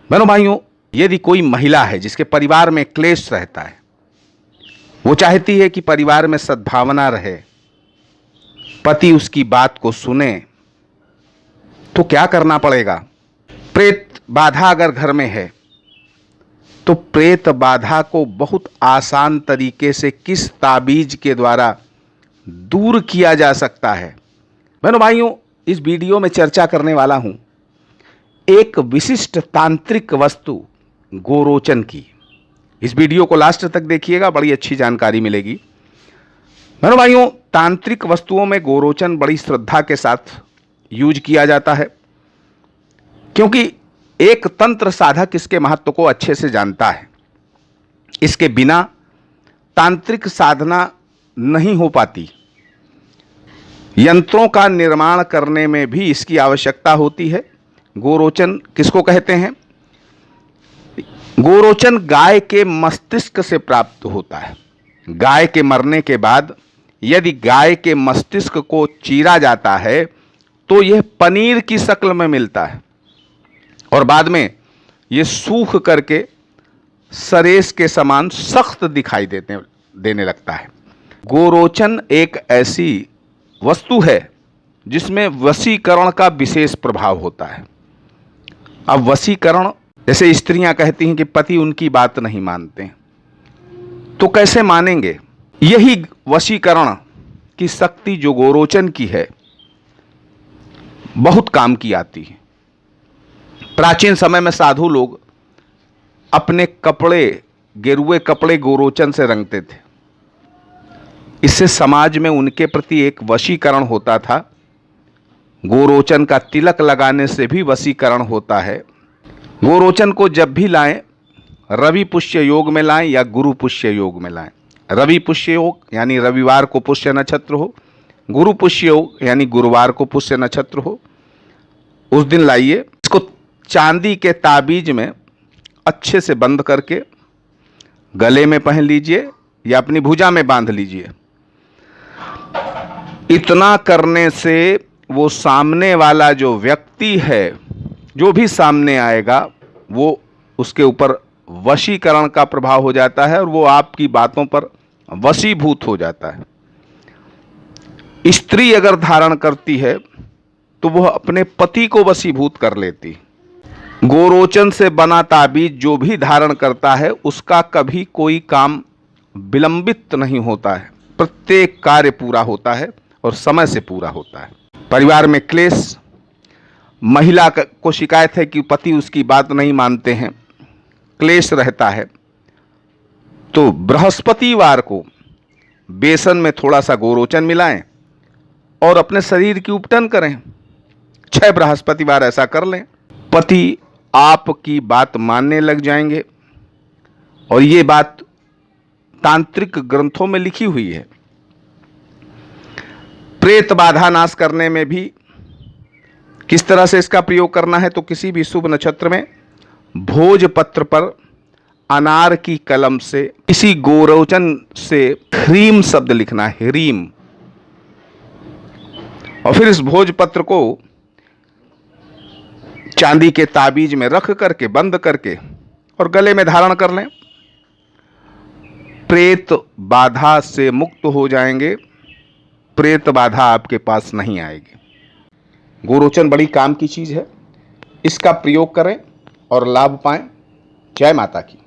बहनों भाइयों, यदि कोई महिला है जिसके परिवार में क्लेश रहता है, वो चाहती है कि परिवार में सद्भावना रहे, पति उसकी बात को सुने, तो क्या करना पड़ेगा? प्रेत बाधा अगर घर में है तो प्रेत बाधा को बहुत आसान तरीके से किस ताबीज के द्वारा दूर किया जा सकता है? बहनों भाइयों, इस वीडियो में चर्चा करने वाला हूं एक विशिष्ट तांत्रिक वस्तु गोरोचन की। इस वीडियो को लास्ट तक देखिएगा, बड़ी अच्छी जानकारी मिलेगी। बहनों भाइयों, तांत्रिक वस्तुओं में गोरोचन बड़ी श्रद्धा के साथ यूज किया जाता है, क्योंकि एक तंत्र साधक इसके महत्व को अच्छे से जानता है। इसके बिना तांत्रिक साधना नहीं हो पाती। यंत्रों का निर्माण करने में भी इसकी आवश्यकता होती है। गोरोचन किसको कहते हैं? गोरोचन गाय के मस्तिष्क से प्राप्त होता है। गाय के मरने के बाद यदि गाय के मस्तिष्क को चीरा जाता है तो यह पनीर की शक्ल में मिलता है और बाद में यह सूख करके सरेस के समान सख्त दिखाई देने लगता है। गोरोचन एक ऐसी वस्तु है जिसमें वशीकरण का विशेष प्रभाव होता है। अब वशीकरण, जैसे स्त्रियां कहती हैं कि पति उनकी बात नहीं मानते, तो कैसे मानेंगे? यही वशीकरण की शक्ति जो गोरोचन की है बहुत काम की आती है। प्राचीन समय में साधु लोग अपने कपड़े, गेरुए कपड़े गोरोचन से रंगते थे। इससे समाज में उनके प्रति एक वशीकरण होता था। गोरोचन का तिलक लगाने से भी वशीकरण होता है। गोरोचन को जब भी लाएं, रवि पुष्य योग में लाएं या गुरु पुष्य योग में लाएं। रवि पुष्य योग यानी रविवार को पुष्य नक्षत्र हो, गुरु पुष्य योग यानी गुरुवार को पुष्य नक्षत्र हो, उस दिन लाइए। इसको चांदी के ताबीज में अच्छे से बंद करके गले में पहन लीजिए या अपनी भुजा में बांध लीजिए। इतना करने से वो सामने वाला जो व्यक्ति है, जो भी सामने आएगा, वो उसके ऊपर वशीकरण का प्रभाव हो जाता है और वो आपकी बातों पर वशीभूत हो जाता है। स्त्री अगर धारण करती है तो वह अपने पति को वशीभूत कर लेती। गोरोचन से बना ताबीज जो भी धारण करता है उसका कभी कोई काम विलंबित नहीं होता है। प्रत्येक कार्य पूरा होता है और समय से पूरा होता है। परिवार में क्लेश, महिला को शिकायत है कि पति उसकी बात नहीं मानते हैं, क्लेश रहता है, तो बृहस्पतिवार को बेसन में थोड़ा सा गोरोचन मिलाएं और अपने शरीर की उपटन करें। 6 बृहस्पतिवार ऐसा कर लें। पति आपकी बात मानने लग जाएंगे और ये बात तांत्रिक ग्रंथों में लिखी हुई है। प्रेत बाधा नाश करने में भी किस तरह से इसका प्रयोग करना है, तो किसी भी शुभ नक्षत्र में भोजपत्र पर अनार की कलम से इसी गोरोचन से ह्रीम शब्द लिखना है, ह्रीम, और फिर इस भोजपत्र को चांदी के ताबीज में रख करके बंद करके और गले में धारण कर लें। प्रेत बाधा से मुक्त हो जाएंगे। प्रेत बाधा आपके पास नहीं आएगी। गोरोचन बड़ी काम की चीज है। इसका प्रयोग करें और लाभ पाएं। जय माता की।